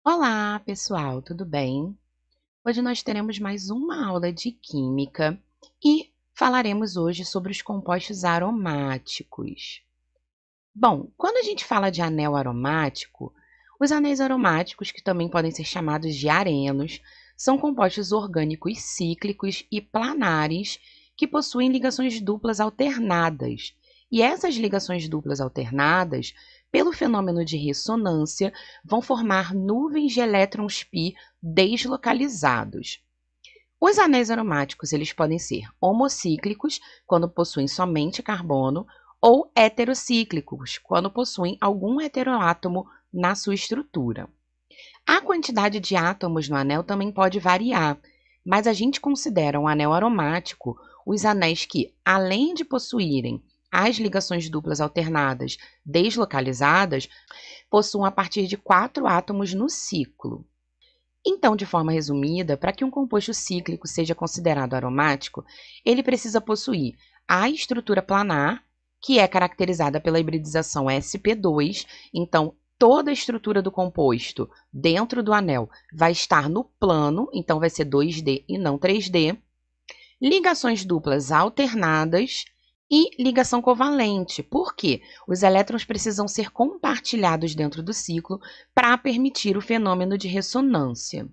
Olá, pessoal, tudo bem? Hoje nós teremos mais uma aula de química e falaremos hoje sobre os compostos aromáticos. Bom, quando a gente fala de anel aromático, os anéis aromáticos, que também podem ser chamados de arenos, são compostos orgânicos cíclicos e planares que possuem ligações duplas alternadas. E essas ligações duplas alternadas, pelo fenômeno de ressonância, vão formar nuvens de elétrons π deslocalizados. Os anéis aromáticos eles podem ser homocíclicos, quando possuem somente carbono, ou heterocíclicos, quando possuem algum heteroátomo na sua estrutura. A quantidade de átomos no anel também pode variar, mas a gente considera um anel aromático os anéis que, além de possuírem as ligações duplas alternadas deslocalizadas, possuam a partir de 4 átomos no ciclo. Então, de forma resumida, para que um composto cíclico seja considerado aromático, ele precisa possuir a estrutura planar, que é caracterizada pela hibridização sp2, então toda a estrutura do composto dentro do anel vai estar no plano, então vai ser 2D e não 3D, ligações duplas alternadas e ligação covalente. Por quê? Os elétrons precisam ser compartilhados dentro do ciclo para permitir o fenômeno de ressonância.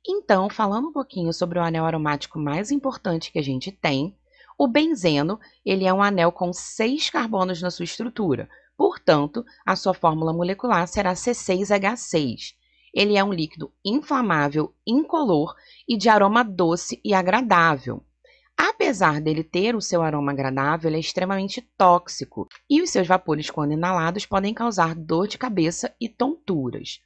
Então, falando um pouquinho sobre o anel aromático mais importante que a gente tem, o benzeno, ele é um anel com 6 carbonos na sua estrutura. Portanto, a sua fórmula molecular será C6H6. Ele é um líquido inflamável, incolor e de aroma doce e agradável. Apesar dele ter o seu aroma agradável, ele é extremamente tóxico e os seus vapores, quando inalados, podem causar dor de cabeça e tonturas.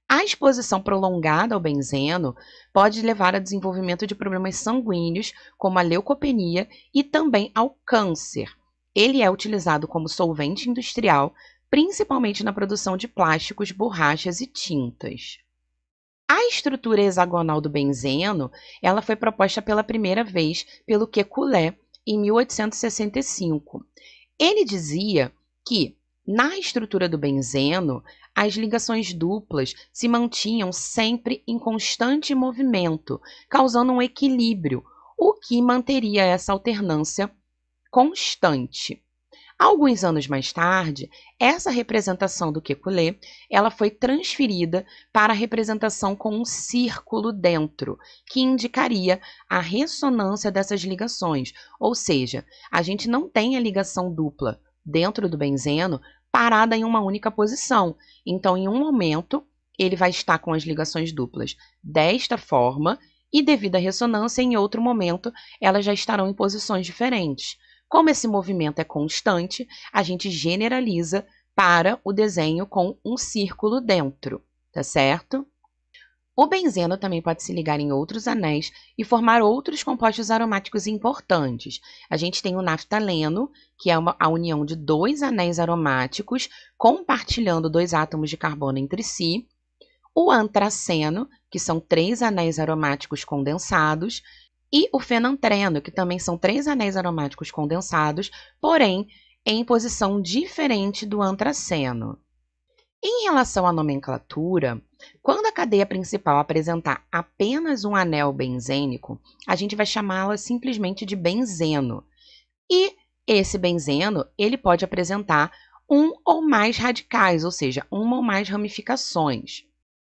A exposição prolongada ao benzeno pode levar ao desenvolvimento de problemas sanguíneos, como a leucopenia e também ao câncer. Ele é utilizado como solvente industrial, principalmente na produção de plásticos, borrachas e tintas. A estrutura hexagonal do benzeno, ela foi proposta pela primeira vez pelo Kekulé em 1865. Ele dizia que, na estrutura do benzeno, as ligações duplas se mantinham sempre em constante movimento, causando um equilíbrio, o que manteria essa alternância constante. Alguns anos mais tarde, essa representação do Kekulé, ela foi transferida para a representação com um círculo dentro, que indicaria a ressonância dessas ligações, ou seja, a gente não tem a ligação dupla dentro do benzeno parada em uma única posição. Então, em um momento, ele vai estar com as ligações duplas desta forma e, devido à ressonância, em outro momento, elas já estarão em posições diferentes. Como esse movimento é constante, a gente generaliza para o desenho com um círculo dentro, tá certo? O benzeno também pode se ligar em outros anéis e formar outros compostos aromáticos importantes. A gente tem o naftaleno, que é a união de 2 anéis aromáticos compartilhando 2 átomos de carbono entre si. O antraceno, que são 3 anéis aromáticos condensados. E o fenantreno, que também são 3 anéis aromáticos condensados, porém em posição diferente do antraceno. Em relação à nomenclatura, quando a cadeia principal apresentar apenas um anel benzênico, a gente vai chamá-la simplesmente de benzeno. E esse benzeno, ele pode apresentar um ou mais radicais, ou seja, uma ou mais ramificações.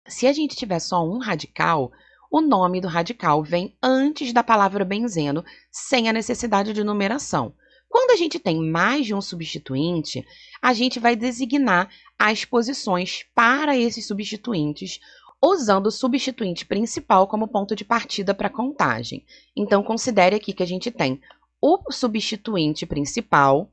Se a gente tiver só um radical, o nome do radical vem antes da palavra benzeno, sem a necessidade de numeração. Quando a gente tem mais de um substituinte, a gente vai designar as posições para esses substituintes, usando o substituinte principal como ponto de partida para a contagem. Então, considere aqui que a gente tem o substituinte principal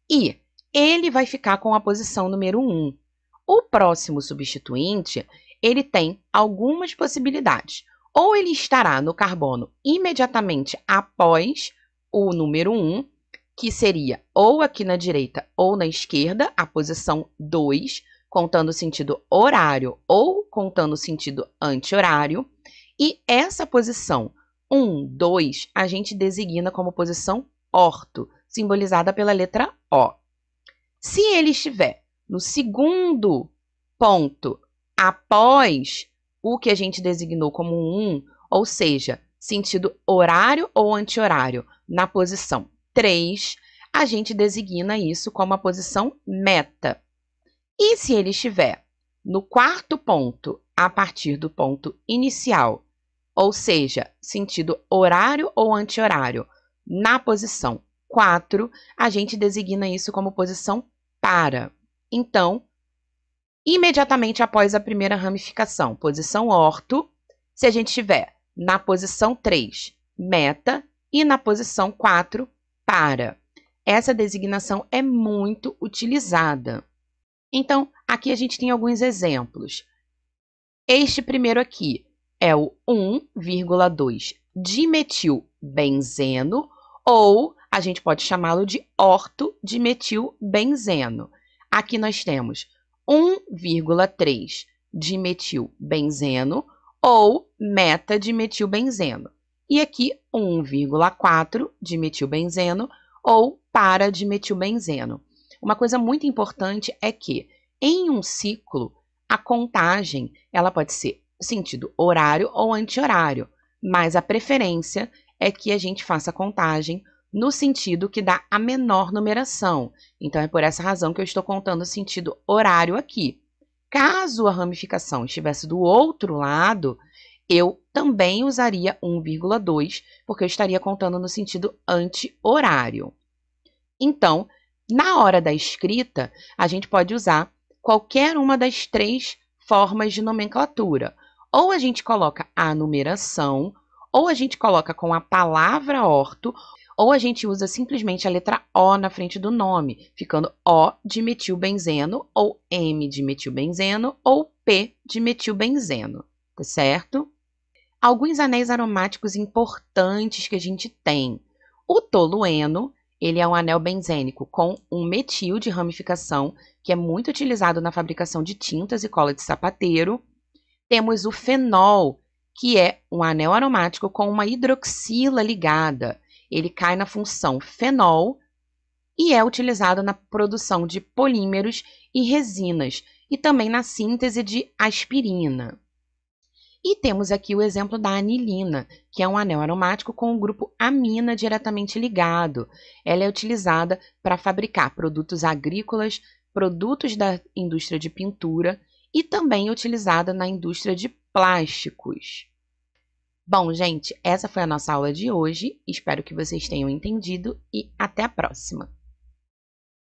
e ele vai ficar com a posição número 1. O próximo substituinte, ele tem algumas possibilidades. Ou ele estará no carbono imediatamente após o número 1, que seria ou aqui na direita ou na esquerda, a posição 2, contando o sentido horário ou contando o sentido anti-horário. E essa posição 1, 2, a gente designa como posição orto, simbolizada pela letra O. Se ele estiver no segundo ponto após o que a gente designou como um, ou seja, sentido horário ou anti-horário, na posição 3, a gente designa isso como a posição meta. E se ele estiver no quarto ponto, a partir do ponto inicial, ou seja, sentido horário ou anti-horário, na posição 4, a gente designa isso como posição para. Então, imediatamente após a primeira ramificação, posição orto, se a gente estiver na posição 3, meta, e na posição 4, para. Essa designação é muito utilizada. Então, aqui a gente tem alguns exemplos. Este primeiro aqui é o 1,2-dimetilbenzeno, ou a gente pode chamá-lo de ortodimetilbenzeno. Aqui nós temos 1,3-dimetilbenzeno ou metadimetilbenzeno. E aqui 1,4-dimetilbenzeno ou para-dimetilbenzeno. Uma coisa muito importante é que, em um ciclo, a contagem ela pode ser sentido horário ou anti-horário, mas a preferência é que a gente faça a contagem no sentido que dá a menor numeração. Então, é por essa razão que eu estou contando o sentido horário aqui. Caso a ramificação estivesse do outro lado, eu também usaria 1,2, porque eu estaria contando no sentido anti-horário. Então, na hora da escrita, a gente pode usar qualquer uma das 3 formas de nomenclatura. Ou a gente coloca a numeração, ou a gente coloca com a palavra orto, ou a gente usa simplesmente a letra O na frente do nome, ficando O de metilbenzeno, ou M de metilbenzeno, ou P de metilbenzeno, tá certo? Alguns anéis aromáticos importantes que a gente tem. O tolueno, ele é um anel benzênico com um metil de ramificação, que é muito utilizado na fabricação de tintas e cola de sapateiro. Temos o fenol, que é um anel aromático com uma hidroxila ligada. Ele cai na função fenol e é utilizado na produção de polímeros e resinas, e também na síntese de aspirina. E temos aqui o exemplo da anilina, que é um anel aromático com o grupo amina diretamente ligado. Ela é utilizada para fabricar produtos agrícolas, produtos da indústria de pintura e também utilizada na indústria de plásticos. Bom, gente, essa foi a nossa aula de hoje. Espero que vocês tenham entendido e até a próxima!